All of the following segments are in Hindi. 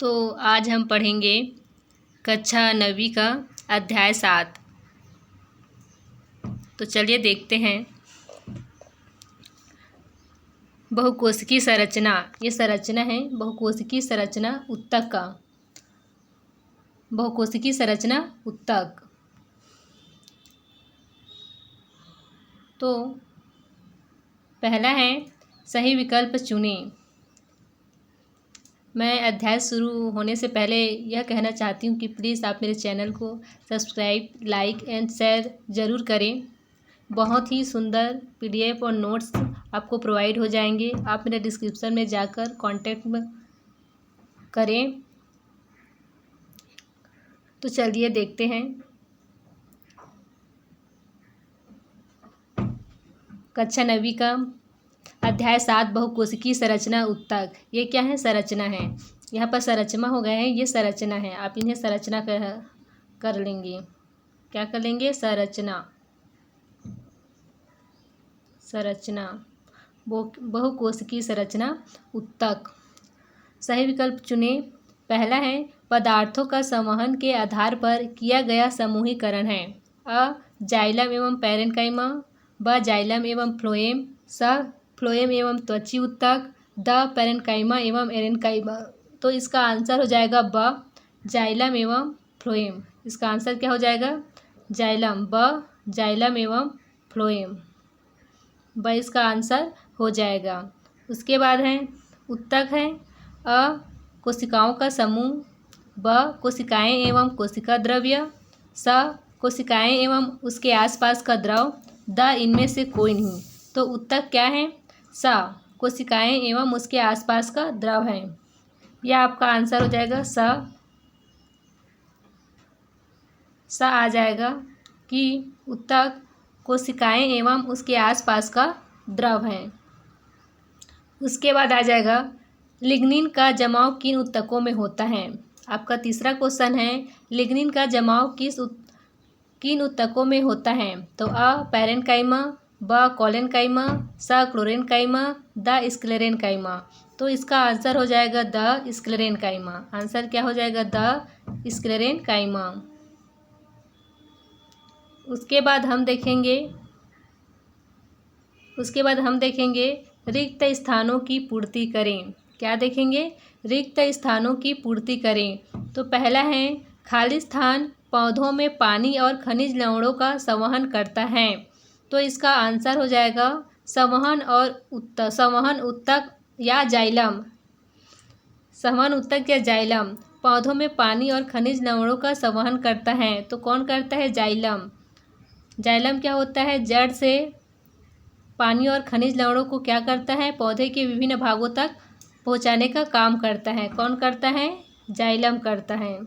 तो आज हम पढ़ेंगे कक्षा 9वीं का अध्याय 7। तो चलिए देखते हैं। बहुकोशिकीय संरचना, ये संरचना है बहुकोशिकीय संरचना उत्तक का। बहुकोशिकीय संरचना उत्तक। तो पहला है सही विकल्प चुनें। मैं अध्याय शुरू होने से पहले यह कहना चाहती हूँ कि प्लीज़ आप मेरे चैनल को सब्सक्राइब, लाइक एंड शेयर ज़रूर करें। बहुत ही सुंदर पीडीएफ और नोट्स आपको प्रोवाइड हो जाएंगे। आप मेरे डिस्क्रिप्शन में जाकर कांटेक्ट करें। तो चलिए देखते हैं। कक्षा 9वीं का अध्याय 7 बहुकोशिकीय संरचना उत्तक। ये क्या है? संरचना है। यहाँ पर संरचना हो गए हैं, ये संरचना है। आप इन्हें संरचना कर लेंगे। क्या कर लेंगे? संरचना बहुकोशिकीय संरचना उत्तक। सही विकल्प चुनें। पहला है पदार्थों का संवहन के आधार पर किया गया समूहीकरण है। अ जाइलम एवं पैरेन्काइमा, ब जाइलम एवं फ्लोएम, स फ्लोएम एवं त्वची उत्तक, द पैरेन्काइमा एवं एरेन्काइमा। तो इसका आंसर हो जाएगा ब जाइलम एवं फ्लोएम। इसका आंसर क्या हो जाएगा? जाइलम। ब जाइलम एवं फ्लोएम, ब इसका आंसर हो जाएगा। उसके बाद है उत्तक है अ कोशिकाओं का समूह, ब कोशिकाएं एवं कोशिका द्रव्य, स कोशिकाएं एवं उसके आसपास का द्रव, द इनमें से कोई नहीं। तो उत्तक क्या है? स कोशिकाएं एवं उसके आसपास का द्रव है। यह आपका आंसर हो जाएगा। स आ जाएगा कि उत्तक कोशिकाएं एवं उसके आसपास का द्रव है। उसके बाद आ जाएगा लिग्निन का जमाव किन उत्तकों में होता है। आपका तीसरा क्वेश्चन है लिग्निन का जमाव किन उत्तकों में होता है। तो अ पैरेन्काइमा, ब कोलेन्काइमा, स क्लोरेन्काइमा, द स्क्लेरेन्काइमा। तो इसका आंसर हो जाएगा द स्क्लेरेन्काइमा। आंसर क्या हो जाएगा? The sclerenchyma. उसके बाद हम देखेंगे रिक्त स्थानों की पूर्ति करें। क्या देखेंगे? रिक्त स्थानों की पूर्ति करें। तो पहला है खाली स्थान पौधों में पानी और खनिज लवणों का संवहन करता है। तो इसका आंसर हो जाएगा संवहन उत्तक या जाइलम। संवहन उत्तक या जाइलम पौधों में पानी और खनिज लवणों का संवहन करता है। तो कौन करता है? जाइलम। जाइलम क्या होता है? जड़ से पानी और खनिज लवणों को क्या करता है? पौधे के विभिन्न भागों तक पहुंचाने का काम करता है। कौन करता है? जाइलम करता है।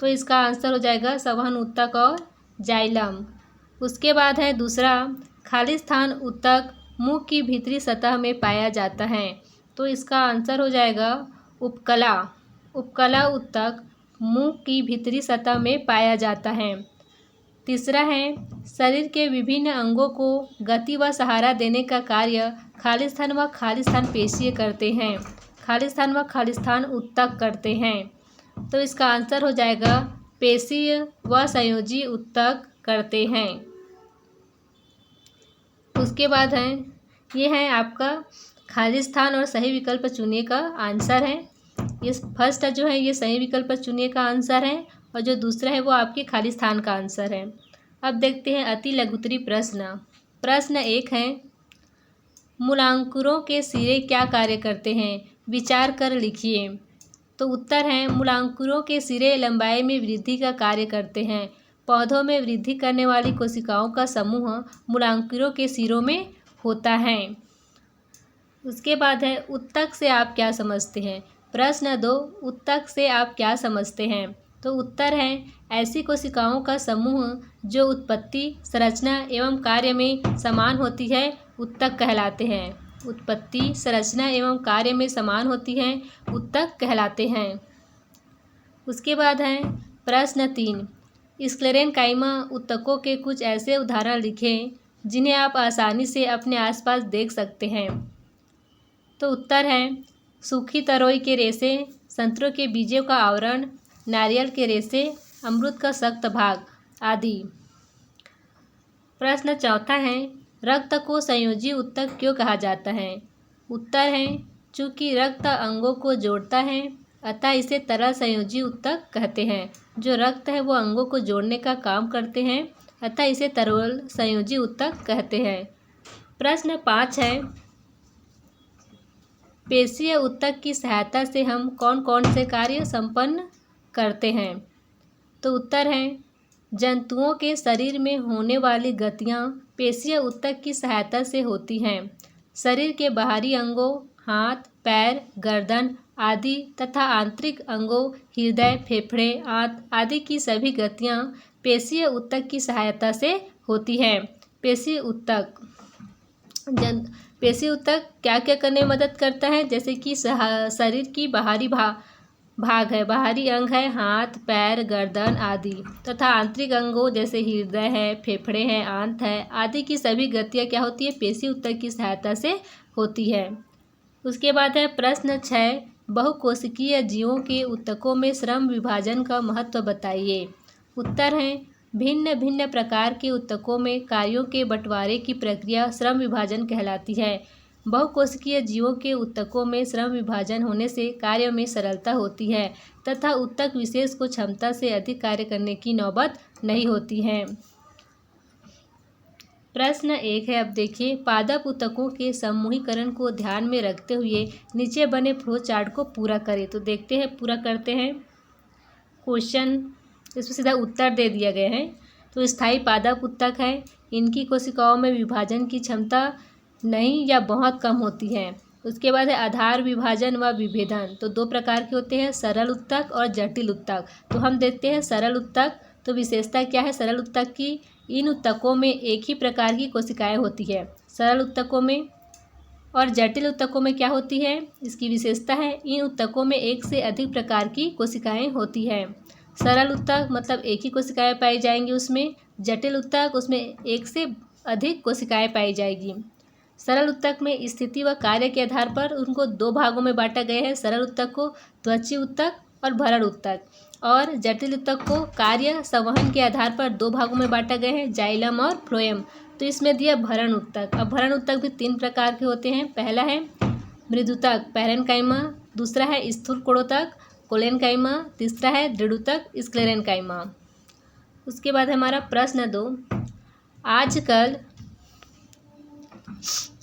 तो इसका आंसर हो जाएगा संवहन उत्तक और जाइलम। उसके बाद है दूसरा खाली स्थान उत्तक मुख की भीतरी सतह में पाया जाता है। तो इसका आंसर हो जाएगा उपकला। उपकला उत्तक मुख की भीतरी सतह में पाया जाता है। तीसरा है शरीर के विभिन्न अंगों को गति व सहारा देने का कार्य खालिस्थान व खालिस्थान पेशीय करते हैं। खालिस्थान व खालिस्थान उत्तक करते हैं। तो इसका आंसर हो जाएगा पेशीय व संयोजी उत्तक करते हैं। उसके बाद है ये है आपका खालिस्थान और सही विकल्प चुने का आंसर है। ये फर्स्ट जो है ये सही विकल्प चुने का आंसर है और जो दूसरा है वो आपके खालिस्थान का आंसर है। अब देखते हैं अति लघुत्तरी प्रश्न। प्रश्न 1 है मूलांकुरों के सिरे क्या कार्य करते हैं? विचार कर लिखिए। तो उत्तर है मूलांकुरों के सिरे लंबाई में वृद्धि का कार्य करते हैं। पौधों में वृद्धि करने वाली कोशिकाओं का समूह मूलांकुरों के सिरों में होता है। उसके बाद है उत्तक से आप क्या समझते हैं? प्रश्न 2 उत्तक से आप क्या समझते हैं? तो उत्तर है ऐसी कोशिकाओं का समूह जो उत्पत्ति, संरचना एवं कार्य में समान होती है उत्तक कहलाते हैं। उत्पत्ति, संरचना एवं कार्य में समान होती हैं उत्तक कहलाते हैं। उसके बाद है प्रश्न 3 स्क्लेरेन्काइमा उत्तकों के कुछ ऐसे उदाहरण लिखें जिन्हें आप आसानी से अपने आसपास देख सकते हैं। तो उत्तर है सूखी तरोई के रेशे, संतरों के बीजों का आवरण, नारियल के रेशे, अमरूद का सख्त भाग आदि। प्रश्न चौथा है, रक्त को संयोजी ऊतक क्यों कहा जाता है? उत्तर है, चूँकि रक्त अंगों को जोड़ता है अतः इसे तरल संयोजी ऊतक कहते हैं। जो रक्त है वो अंगों को जोड़ने का काम करते हैं अतः इसे तरल संयोजी ऊतक कहते हैं। प्रश्न 5 है, पेशीय ऊतक की सहायता से हम कौन कौन से कार्य संपन्न करते हैं? तो उत्तर है, जंतुओं के शरीर में होने वाली गतियाँ पेशीय ऊतक की सहायता से होती हैं। शरीर के बाहरी अंगों, हाथ, पैर, गर्दन आदि तथा आंतरिक अंगों, हृदय, फेफड़े, आंत आदि की सभी गतियाँ पेशीय ऊतक की सहायता से होती हैं। पेशीय ऊतक क्या क्या करने में मदद करता है? जैसे कि शरीर की बाहरी भाग है, बाहरी अंग है, हाथ, पैर, गर्दन आदि तथा आंतरिक अंगों जैसे हृदय है, फेफड़े हैं, आंत है आदि की सभी गतियाँ क्या होती है? पेशीय ऊतक की सहायता से होती है। उसके बाद है प्रश्न 6, बहुकोशिकीय जीवों के ऊतकों में श्रम विभाजन का महत्व बताइए। उत्तर है, भिन्न भिन्न प्रकार के ऊतकों में कार्यों के बंटवारे की प्रक्रिया श्रम विभाजन कहलाती है। बहुकोशिकीय जीवों के ऊतकों में श्रम विभाजन होने से कार्य में सरलता होती है तथा ऊतक विशेष को क्षमता से अधिक कार्य करने की नौबत नहीं होती है। प्रश्न 1 है, अब देखिए, पादप ऊतकों के समूहीकरण को ध्यान में रखते हुए नीचे बने फ्लो चार्ट को पूरा करें। तो देखते हैं, पूरा करते हैं। क्वेश्चन इसमें सीधा उत्तर दे दिया गया है। तो स्थायी पादप ऊतक है, इनकी कोशिकाओं में विभाजन की क्षमता नहीं या बहुत कम होती है। उसके बाद है आधार विभाजन व विभेदन। तो 2 प्रकार के होते हैं, सरल ऊतक और जटिल ऊतक। तो हम देखते हैं सरल ऊतक। तो विशेषता क्या है सरल ऊतक की? इन ऊतकों में एक ही प्रकार की कोशिकाएं होती है सरल ऊतकों में। और जटिल ऊतकों में क्या होती है? इसकी विशेषता है इन ऊतकों में एक से अधिक प्रकार की कोशिकाएं होती है। सरल ऊतक मतलब एक ही कोशिकाएं पाई जाएंगी उसमें, जटिल ऊतक उसमें एक से अधिक कोशिकाएं पाई जाएगी। सरल ऊतक में स्थिति व कार्य के आधार पर उनको 2 भागों में बांटा गया है। सरल ऊतक को त्वची ऊतक और भरण ऊतक, और जटिल ऊतक को कार्य संवहन के आधार पर 2 भागों में बांटा गया है, जाइलम और फ्लोएम। तो इसमें दिया भरण ऊतक। अब भरण ऊतक भी 3 प्रकार के होते हैं। पहला है मृदुतक पैरेन्काइमा, दूसरा है स्थूल कोणोतक कोलेनकाइमा, तीसरा है दृढ़ूतक स्क्लेरेन्काइमा। उसके बाद हमारा प्रश्न 2,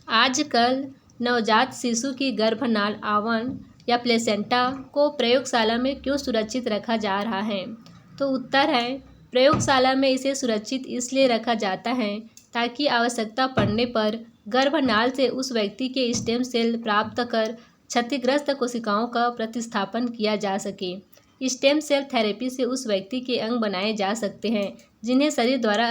आजकल नवजात शिशु की गर्भनाल आवरण या प्लेसेंटा को प्रयोगशाला में क्यों सुरक्षित रखा जा रहा है? तो उत्तर है, प्रयोगशाला में इसे सुरक्षित इसलिए रखा जाता है ताकि आवश्यकता पड़ने पर गर्भनाल से उस व्यक्ति के स्टेम सेल प्राप्त कर क्षतिग्रस्त कोशिकाओं का प्रतिस्थापन किया जा सके। स्टेम सेल थेरेपी से उस व्यक्ति के अंग बनाए जा सकते हैं जिन्हें शरीर द्वारा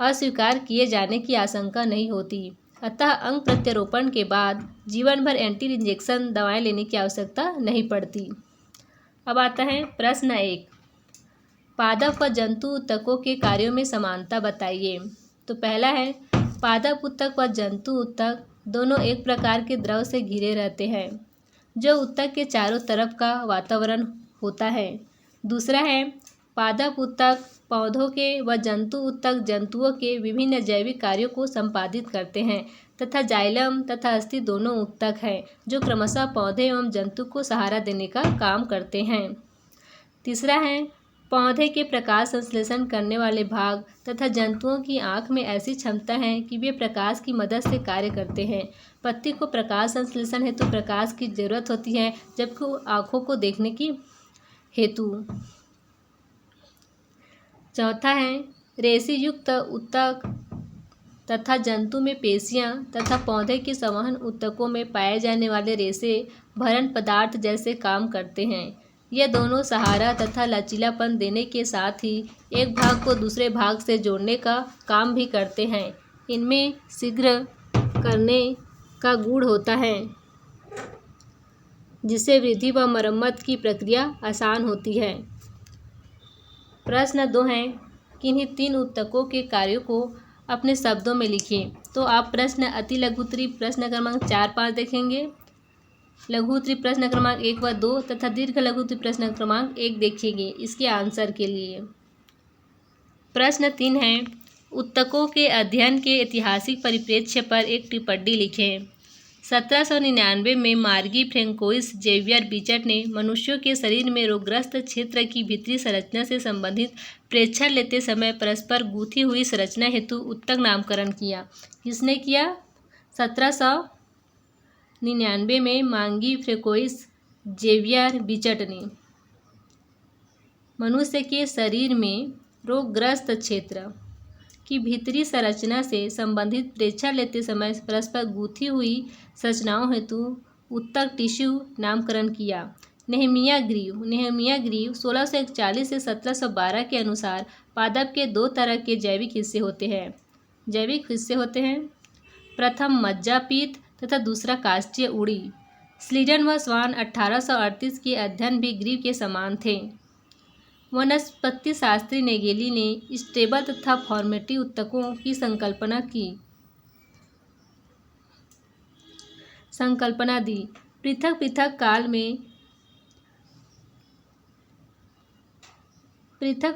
अस्वीकार किए जाने की आशंका नहीं होती। अतः अंग प्रत्यारोपण के बाद जीवन भर एंटी इंजेक्शन दवाएं लेने की आवश्यकता नहीं पड़ती। अब आता है प्रश्न 1, पादप व जंतु ऊतकों के कार्यों में समानता बताइए। तो पहला है, पादप ऊतक व जंतु ऊतक दोनों एक प्रकार के द्रव से घिरे रहते हैं जो ऊतक के चारों तरफ का वातावरण होता है। दूसरा है, पादप ऊतक पौधों के व जंतु ऊतक जंतुओं के विभिन्न जैविक कार्यों को संपादित करते हैं तथा जाइलम तथा अस्थि दोनों ऊतक हैं जो क्रमशः पौधे एवं जंतु को सहारा देने का काम करते हैं। तीसरा है, पौधे के प्रकाश संश्लेषण करने वाले भाग तथा जंतुओं की आँख में ऐसी क्षमता है कि वे प्रकाश की मदद से कार्य करते हैं। पत्ती को प्रकाश संश्लेषण हेतु प्रकाश की जरूरत होती है जबकि आँखों को देखने की हेतु। चौथा है, रेशे युक्त ऊतक तथा जंतु में पेशियां तथा पौधे के संवहन ऊतकों में पाए जाने वाले रेशे भरण पदार्थ जैसे काम करते हैं। यह दोनों सहारा तथा लचीलापन देने के साथ ही एक भाग को दूसरे भाग से जोड़ने का काम भी करते हैं। इनमें शीघ्र करने का गुण होता है जिससे वृद्धि व मरम्मत की प्रक्रिया आसान होती है। प्रश्न 2 है, किन्हीं 3 ऊतकों के कार्यों को अपने शब्दों में लिखिए। तो आप प्रश्न अति लघु उत्तरी प्रश्न क्रमांक 4, 5 देखेंगे। लघु उत्तरीय प्रश्न क्रमांक 1 व 2 तथा दीर्घ लघु उत्तरीय प्रश्न क्रमांक 1 देखेंगे इसके आंसर के लिए। प्रश्न 3 है, उत्तकों के अध्ययन के ऐतिहासिक परिप्रेक्ष्य पर एक टिप्पणी लिखें। 1799 में मार्गी फ्रैंकोइस जेवियर बिचट ने मनुष्यों के शरीर में रोगग्रस्त क्षेत्र की भीतरी संरचना से संबंधित प्रेक्षण लेते समय परस्पर गूंथी हुई संरचना हेतु उत्तक नामकरण किया। किसने किया? 1799 में मार्गी फ्रैंकोइस जेवियर बिचट ने मनुष्य के शरीर में रोगग्रस्त क्षेत्र की भीतरी संरचना से संबंधित प्रेक्षण लेते समय परस्पर गूंथी हुई संरचनाओं हेतु उत्तक टिश्यू नामकरण किया। नेहेमिया ग्रीव 1641 से 1712 के अनुसार पादप के 2 तरह के जैविक हिस्से होते हैं। प्रथम मज्जापीत तथा दूसरा काष्ठीय उड़ी। स्लीडन व स्वान 1838 के अध्ययन भी ग्रीव के समान थे। वनस्पति शास्त्री नेगेली ने स्टेबल तथा फॉर्मेटिव उत्तकों की संकल्पना दी। पृथक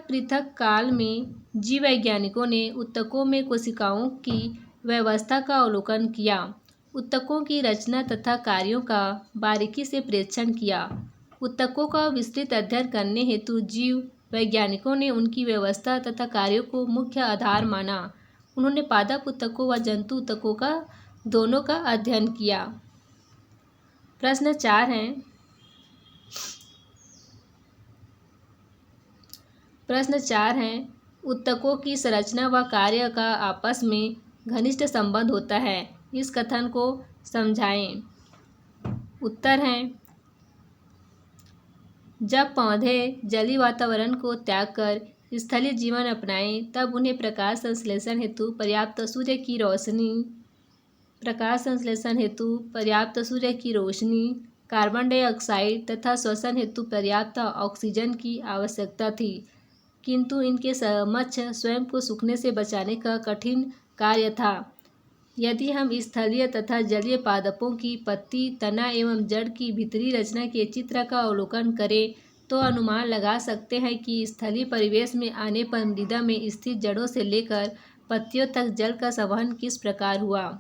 पृथक काल में जीव वैज्ञानिकों ने उत्तकों में कोशिकाओं की व्यवस्था का अवलोकन किया, उत्तकों की रचना तथा कार्यों का बारीकी से प्रेक्षण किया। उत्तकों का विस्तृत अध्ययन करने हेतु जीव वैज्ञानिकों ने उनकी व्यवस्था तथा कार्यों को मुख्य आधार माना। उन्होंने पादप उत्तकों व जंतु उत्तकों का दोनों का अध्ययन किया। प्रश्न 4 है, उत्तकों की संरचना व कार्य का आपस में घनिष्ठ संबंध होता है, इस कथन को समझाएं। उत्तर है, जब पौधे जलीय वातावरण को त्याग कर स्थलीय जीवन अपनाएं तब उन्हें प्रकाश संश्लेषण हेतु पर्याप्त सूर्य की रोशनी, कार्बन डाइऑक्साइड तथा श्वसन हेतु पर्याप्त ऑक्सीजन की आवश्यकता थी, किंतु इनके समक्ष स्वयं को सूखने से बचाने का कठिन कार्य था। यदि हम स्थलीय तथा जलीय पादपों की पत्ती, तना एवं जड़ की भीतरी रचना के चित्र का अवलोकन करें तो अनुमान लगा सकते हैं कि स्थलीय परिवेश में आने पर मृदा में स्थित जड़ों से लेकर पत्तियों तक जल का संवहन किस प्रकार हुआ।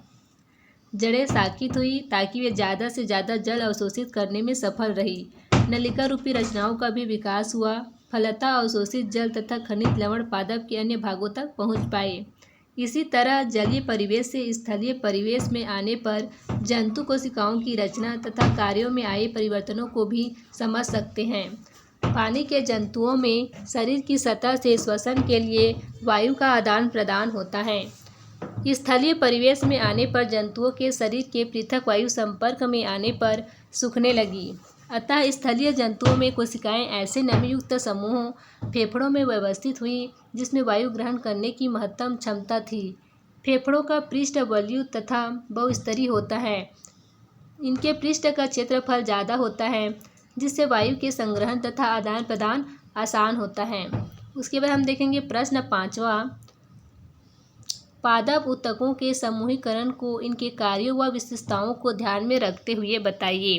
जड़ें साकित हुई ताकि वे ज़्यादा से ज़्यादा जल अवशोषित करने में सफल रही। नलिका रूपी रचनाओं का भी विकास हुआ। फलतः अवशोषित जल तथा खनिज लवण पादप के अन्य भागों तक पहुँच पाए। इसी तरह जलीय परिवेश से स्थलीय परिवेश में आने पर जंतु कोशिकाओं की रचना तथा कार्यों में आए परिवर्तनों को भी समझ सकते हैं। पानी के जंतुओं में शरीर की सतह से श्वसन के लिए वायु का आदान प्रदान होता है। स्थलीय परिवेश में आने पर जंतुओं के शरीर के पृथक वायु संपर्क में आने पर सूखने लगी। अतः स्थलीय जंतुओं में कोशिकाएं ऐसे नमीयुक्त समूहों फेफड़ों में व्यवस्थित हुई जिसमें वायु ग्रहण करने की महत्तम क्षमता थी। फेफड़ों का पृष्ठ बलयुक्त तथा बहुस्तरीय होता है। इनके पृष्ठ का क्षेत्रफल ज़्यादा होता है जिससे वायु के संग्रहण तथा आदान प्रदान आसान होता है। उसके बाद हम देखेंगे प्रश्न 5वां, पादप उत्तकों के समूहीकरण को इनके कार्यों व विशेषताओं को ध्यान में रखते हुए बताइए।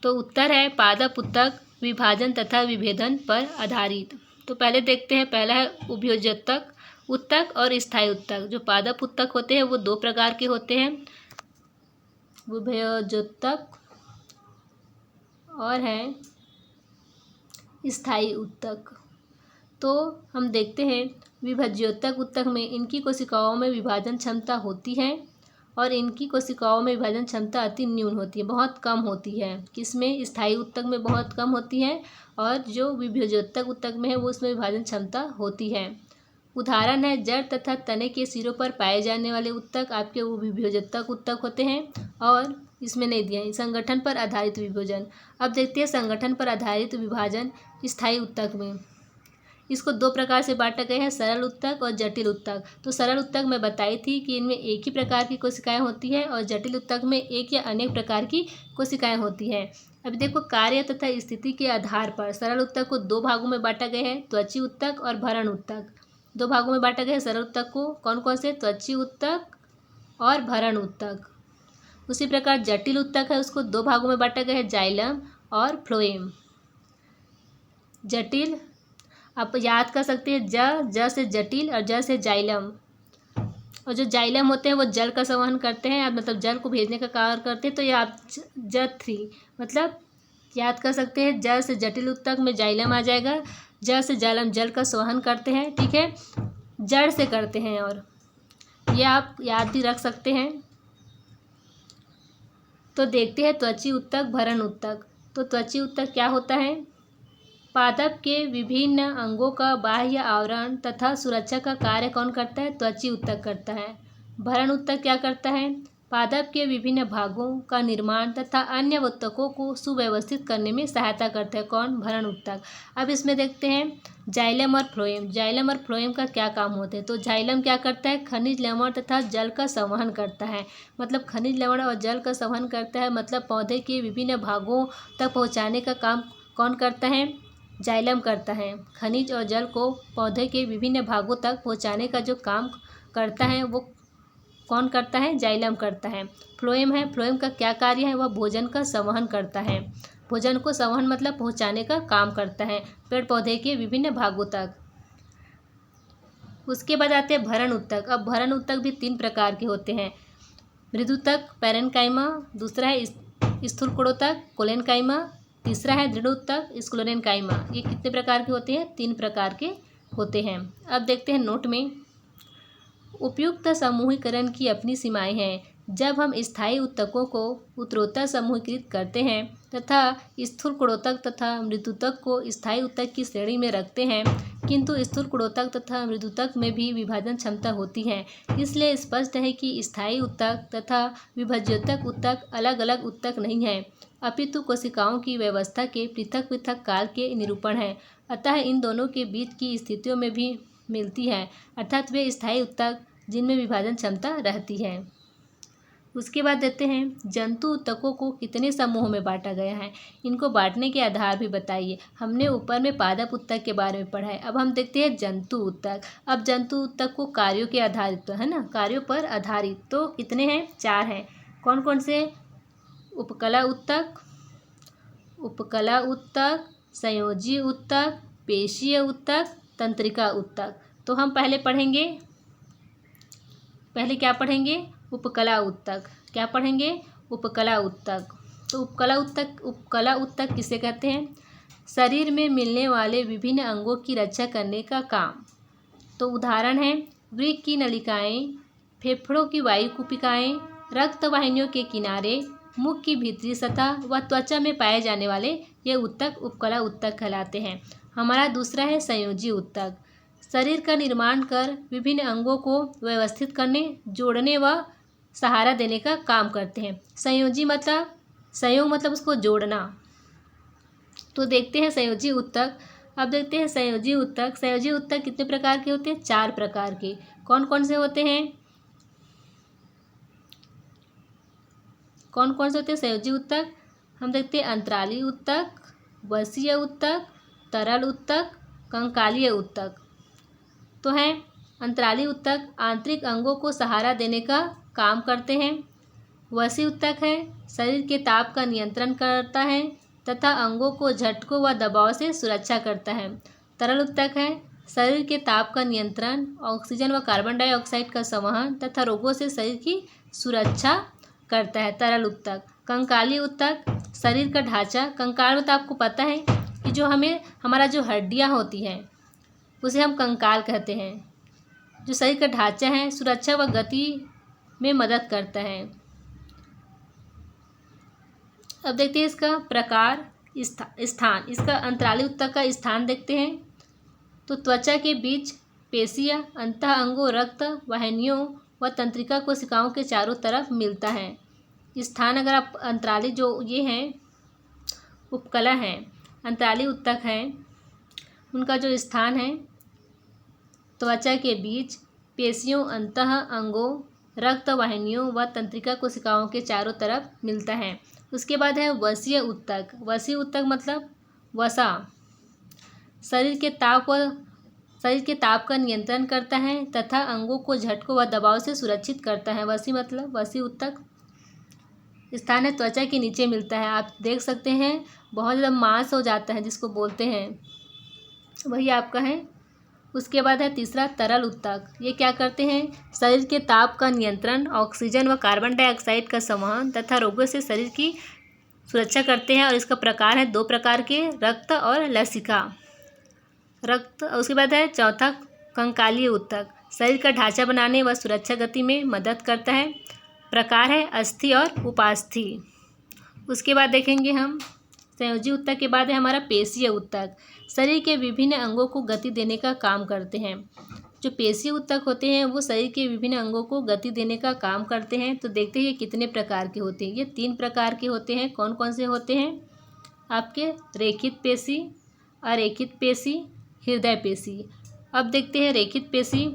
तो उत्तर है, पादप उत्तक विभाजन तथा विभेदन पर आधारित। तो पहले देखते हैं, पहला है उभयोजोत्तक उत्तक और स्थायी उत्तक। जो पादप उत्तक होते हैं वो 2 प्रकार के होते हैं, उभयोजोत्तक और है स्थायी उत्तक। तो हम देखते हैं विभज्योत्तक उत्तक में इनकी कोशिकाओं में विभाजन क्षमता होती है और इनकी कोशिकाओं में विभाजन क्षमता अति न्यून होती है, बहुत कम होती है। किसमें? स्थायी उत्तक में बहुत कम होती है और जो विभज्योत्तक उत्तक में है वो उसमें विभाजन क्षमता होती है। उदाहरण है, जड़ तथा तने के सिरों पर पाए जाने वाले उत्तक आपके वो विभज्योत्तक उत्तक होते हैं और इसमें नहीं दिया है संगठन पर आधारित विभाजन। अब देखते हैं संगठन पर आधारित विभाजन स्थायी उत्तक में। इसको 2 प्रकार से बांटा गया है, सरल उत्तक और जटिल उत्तक। तो सरल उत्तक मैं बताई थी कि इनमें एक ही प्रकार की कोशिकाएं होती है और जटिल उत्तक में एक या अनेक प्रकार की कोशिकाएं होती है। अब देखो, कार्य तथा स्थिति के आधार पर सरल उत्तक को 2 भागों में बांटा गया है, त्वची उत्तक और भरण उत्तक। 2 भागों में बांटा गया है सरल उत्तक को, कौन कौन से? त्वची उत्तक और भरण उत्तक। उसी प्रकार जटिल ऊतक है, उसको दो भागों में बांटा गया है, जाइलम और फ्लोएम। जटिल आप याद कर सकते हैं, ज से जटिल और ज से जाइलम। और जो जाइलम होते हैं वो जल का संवहन करते हैं, मतलब जल को भेजने का कार्य करते हैं। तो ये आप J3 मतलब याद कर सकते हैं, ज से जटिल ऊतक में जाइलम आ जाएगा, ज से जाइलम जल का संवहन करते हैं, ठीक है, जड़ से करते हैं, और ये आप याद भी रख सकते हैं। तो देखते हैं त्वची ऊतक, भरण ऊतक। तो त्वची ऊतक क्या होता है? पादप के विभिन्न अंगों का बाह्य आवरण तथा सुरक्षा का कार्य कौन करता है? त्वची ऊतक करता है। भरण ऊतक क्या करता है? पादप के विभिन्न भागों का निर्माण तथा अन्य ऊतकों को सुव्यवस्थित करने में सहायता करता है। कौन? भरण ऊतक। अब इसमें देखते हैं जाइलम और फ्लोएम। जाइलम और फ्लोएम का क्या काम होते हैं? तो जाइलम क्या करता है? खनिज लवण तथा जल का संवहन करता है, मतलब खनिज लवण और जल का संवहन करता है, मतलब पौधे के विभिन्न भागों तक पहुँचाने का काम कौन करता है? जाइलम करता है। खनिज और जल को पौधे के विभिन्न भागों तक पहुंचाने का जो काम करता है वो कौन करता है? जाइलम करता है। फ्लोएम है, फ्लोएम का क्या कार्य है? वह भोजन का संवहन करता है। भोजन को संवहन मतलब पहुंचाने का काम करता है पेड़ पौधे के विभिन्न भागों तक। उसके बाद आते हैं भरण ऊतक। अब भरण ऊतक भी 3 प्रकार के होते हैं, मृदुतक पैरेन्काइमा, दूसरा है स्थूलकोणोतक कोलेनकाइमा, तीसरा है दृढ़ ऊतक स्क्लेरेन्काइमा। ये कितने प्रकार के होते हैं? 3 प्रकार के होते हैं। अब देखते हैं नोट में, उपयुक्त समूहीकरण की अपनी सीमाएं हैं। जब हम स्थायी ऊतकों को उत्तरोत्तर समूहीकृत करते हैं तथा स्थूलकोणोतक तथा मृदुतक को स्थायी ऊतक की श्रेणी में रखते हैं, किंतु स्थूलकोणोतक तथा मृदुतक में भी विभाजन क्षमता होती है। इसलिए स्पष्ट है कि स्थायी ऊतक तथा विभाज्योतक ऊतक अलग अलग ऊतक नहीं है, अपितु कोशिकाओं की व्यवस्था के पृथक पृथक काल के निरूपण है। अतः इन दोनों के बीच की स्थितियों में भी मिलती है, अर्थात वे स्थायी ऊतक जिनमें विभाजन क्षमता रहती है। उसके बाद देते हैं जंतु ऊतकों को कितने समूहों में बांटा गया है, इनको बांटने के आधार भी बताइए। हमने ऊपर में पादप ऊतक के बारे में पढ़ा है, अब हम देखते हैं जंतु ऊतक। अब जंतु ऊतक को कार्यों के आधारित, तो है ना, कार्यों पर आधारित तो कितने हैं? 4 हैं। कौन कौन से? उपकला ऊतक, उपकला ऊतक, संयोजी ऊतक, पेशीय ऊतक, तंत्रिका ऊतक। तो हम पहले पढ़ेंगे, पहले क्या पढ़ेंगे? उपकला ऊतक। क्या पढ़ेंगे? उपकला ऊतक। तो उपकला ऊतक किसे कहते हैं? शरीर में मिलने वाले विभिन्न अंगों की रक्षा करने का काम। तो उदाहरण है वृक्क की नलिकाएं, फेफड़ों की वायु कुपिकाएं, रक्त वाहिनियों के किनारे, मुख की भीतरी सतह व त्वचा में पाए जाने वाले ये ऊतक उपकला ऊतक कहलाते हैं। हमारा दूसरा है संयोजी ऊतक। शरीर का निर्माण कर विभिन्न अंगों को व्यवस्थित करने, जोड़ने व सहारा देने का काम करते हैं। संयोजी मतलब संयोग मतलब उसको जोड़ना। तो देखते हैं संयोजी ऊतक। अब देखते हैं संयोजी ऊतक। संयोजी ऊतक कितने प्रकार के होते हैं? 4 प्रकार के। कौन कौन से होते हैं? कौन कौन से होते हैं संयोजी ऊतक? हम देखते हैं अंतराली ऊतक, वसीय ऊतक, तरल ऊतक, कंकालीय ऊतक। तो है अंतराली ऊतक आंतरिक अंगों को सहारा देने का काम करते हैं। वसीय ऊतक है शरीर के ताप का नियंत्रण करता है तथा अंगों को झटकों व दबाव से सुरक्षा करता है। तरल ऊतक है शरीर के ताप का नियंत्रण, ऑक्सीजन व कार्बन डाइऑक्साइड का संवहन तथा रोगों से शरीर की सुरक्षा करता है। तरल ऊतक। कंकालीय ऊतक शरीर का ढांचा। कंकाल में तो आपको पता है कि जो हमारा जो हड्डियाँ होती हैं उसे हम कंकाल कहते हैं। जो शरीर का ढांचा है, सुरक्षा व गति में मदद करता है। अब देखते हैं इसका प्रकार, स्थान। इसका अंतराली ऊतक का स्थान देखते हैं। तो त्वचा के बीच पेशियाँ, अंतः अंगों, रक्त वाहिनियों व तंत्रिका कोशिकाओं के चारों तरफ मिलता है। स्थान अगर आप अंतराली जो ये हैं उपकला हैं, अंतराली ऊतक हैं, उनका जो स्थान है त्वचा के बीच पेशियों, अंतः अंगों, रक्त वाहिनियों व तंत्रिका कोशिकाओं के चारों तरफ मिलता है। उसके बाद है वसीय ऊतक। वसीय ऊतक मतलब वसा, शरीर के ताप का नियंत्रण करता है तथा अंगों को झटकों व दबाव से सुरक्षित करता है। वसी मतलब वसीय ऊतक। स्थान है त्वचा के नीचे मिलता है। आप देख सकते हैं बहुत ज़्यादा मांस हो जाता है जिसको बोलते हैं, वही आपका है। उसके बाद है तीसरा तरल ऊतक। ये क्या करते हैं, शरीर के ताप का नियंत्रण, ऑक्सीजन व कार्बन डाइऑक्साइड का संवहन तथा रोगों से शरीर की सुरक्षा करते हैं। और इसका प्रकार है 2 प्रकार के, रक्त और लसिका। रक्त। उसके बाद है चौथा कंकालीय ऊतक, शरीर का ढांचा बनाने व सुरक्षा गति में मदद करता है। प्रकार है अस्थि और उपास्थि। उसके बाद देखेंगे हम संयोजी ऊतक के बाद है हमारा पेशीय ऊतक। शरीर के विभिन्न अंगों को गति देने का काम करते हैं। जो पेशीय ऊतक होते हैं वो शरीर के विभिन्न अंगों को गति देने का काम करते हैं। तो देखते हैं ये कितने प्रकार के होते हैं। ये 3 प्रकार के होते हैं। कौन कौन से होते हैं आपके, रेखित पेशी, अरेखित पेशी, हृदय पेशी। अब देखते हैं रेखित पेशी।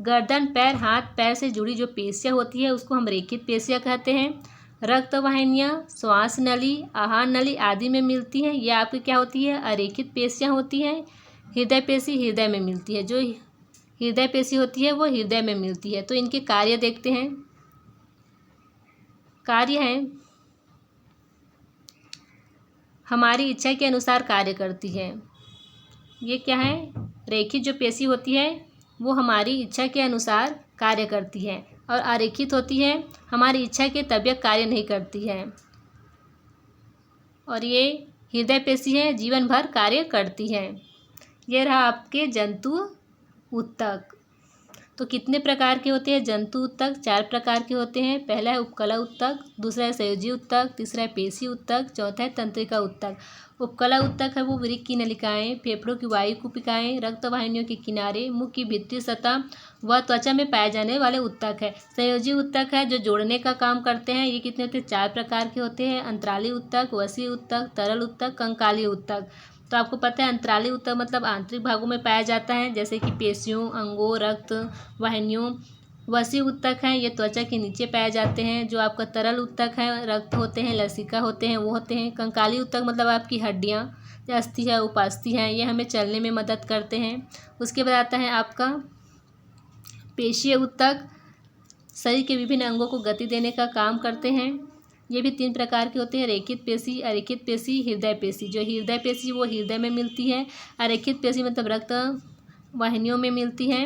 गर्दन, पैर, हाथ पैर से जुड़ी जो पेशियाँ होती है उसको हम रेखित पेशियाँ कहते हैं। रक्त वाहिनियाँ श्वास नली, आहार नली आदि में मिलती हैं, ये आपकी क्या होती है, अरेखित पेशियाँ होती हैं। हृदय पेशी हृदय में मिलती है, जो हृदय पेशी होती है वो हृदय में मिलती है। तो इनके कार्य देखते हैं। कार्य है हमारी इच्छा के अनुसार कार्य करती है। ये क्या है, रेखित जो पेशी होती है वो हमारी इच्छा के अनुसार कार्य करती है, और अरेखित होती है हमारी इच्छा के तबियत कार्य नहीं करती है। और ये हृदय पेशी है, जीवन भर कार्य करती है। ये रहा आपके जंतु ऊतक। तो कितने प्रकार के होते हैं जंतु ऊतक, 4 प्रकार के होते हैं। पहला है उपकला ऊतक, दूसरा है संयोजी ऊतक, तीसरा है पेशी ऊतक, चौथा है तंत्रिका ऊतक। उपकला ऊतक है वो वृक्क की नलिकाएं, फेफड़ों की वायु कुपिकाएं, रक्त वाहिनियों के किनारे, मुख की भीतरी सतह व त्वचा में पाए जाने वाले ऊतक है। संयोजी ऊतक है जो जोड़ने का काम करते हैं। ये कितने होते हैं, 4 प्रकार के होते हैं। अंतराली ऊतक, वसी ऊतक, तरल ऊतक, कंकालीय ऊतक। तो आपको पता है अंतराली ऊतक मतलब आंतरिक भागों में पाया जाता है, जैसे कि पेशियों, अंगों, रक्त वाहिनियों। वसी ऊतक हैं ये त्वचा के नीचे पाए जाते हैं। जो आपका तरल ऊतक है, रक्त होते हैं, लसिका होते हैं, वो होते हैं। कंकाली ऊतक मतलब आपकी हड्डियाँ, अस्थि है, उपास्थि हैं, ये हमें चलने में मदद करते हैं। उसके बाद आता है आपका पेशीय ऊतक, शरीर के विभिन्न अंगों को गति देने का काम करते हैं। ये भी 3 प्रकार के होते हैं, रेखित पेशी, अरेखित पेशी, हृदय पेशी। जो हृदय पेशी वो हृदय में मिलती है। अरेखित पेशी मतलब रक्त वाहिनियों में मिलती है,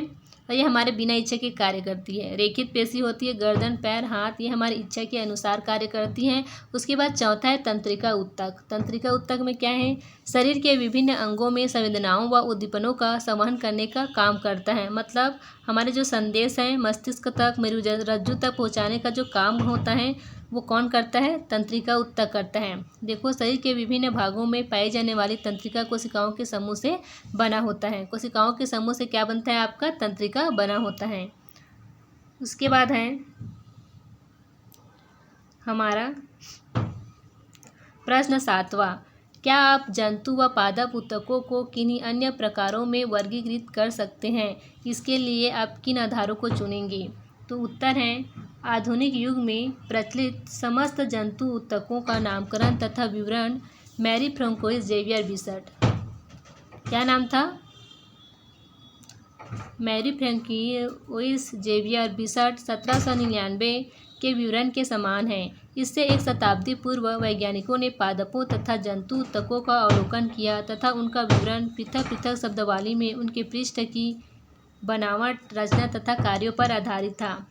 और ये हमारे बिना इच्छा के कार्य करती है। रेखित पेशी होती है गर्दन, पैर, हाथ, ये हमारी इच्छा के अनुसार कार्य करती हैं। उसके बाद चौथा है तंत्रिका ऊतक। तंत्रिका ऊतक में क्या है, शरीर के विभिन्न अंगों में संवेदनाओं व उद्दीपनों का संवहन करने का काम करता है। मतलब हमारे जो संदेश हैं मस्तिष्क तक, मेरुरज्जु तक पहुँचाने का जो काम होता है वो कौन करता है, तंत्रिका ऊतक करता है। देखो शरीर के विभिन्न भागों में पाई जाने वाली तंत्रिका कोशिकाओं के समूह से बना होता है। कोशिकाओं के समूह से क्या बनता है, आपका तंत्रिका बना होता है। उसके बाद है हमारा प्रश्न 7वां, क्या आप जंतु व पादप ऊतकों को किन्हीं अन्य प्रकारों में वर्गीकृत कर सकते हैं? इसके लिए आप किन आधारों को चुनेंगे? तो उत्तर है आधुनिक युग में प्रचलित समस्त जंतु ऊतकों का नामकरण तथा विवरण मैरी फ्रांकोइस जेवियर बिसट। क्या नाम था, मैरी फ्रांकोइस जेवियर बिसट 1799 के विवरण के समान है। इससे 1 शताब्दी पूर्व वैज्ञानिकों ने पादपों तथा जंतु ऊतकों का अवलोकन किया तथा उनका विवरण पृथक पृथक शब्दावली में उनके पृष्ठ की बनावट, रचना तथा कार्यों पर आधारित था।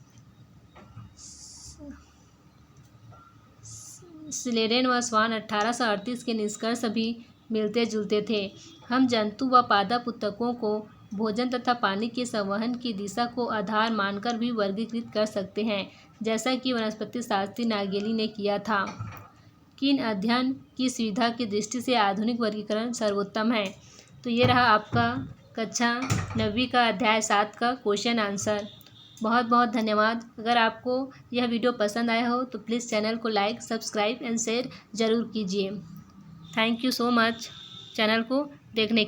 स्लेडेन व स्वान 1838 के निष्कर्ष भी मिलते जुलते थे। हम जंतु व पादप ऊतकों को भोजन तथा पानी के संवहन की दिशा को आधार मानकर भी वर्गीकृत कर सकते हैं, जैसा कि वनस्पति शास्त्री नागेली ने किया था। किन अध्ययन की सुविधा की दृष्टि से आधुनिक वर्गीकरण सर्वोत्तम है? तो ये रहा आपका कक्षा 9वीं का अध्याय 7 का क्वेश्चन आंसर। बहुत बहुत धन्यवाद। अगर आपको यह वीडियो पसंद आया हो तो प्लीज़ चैनल को लाइक, सब्सक्राइब एंड शेयर ज़रूर कीजिए। Thank you so much channel को देखने के लिए।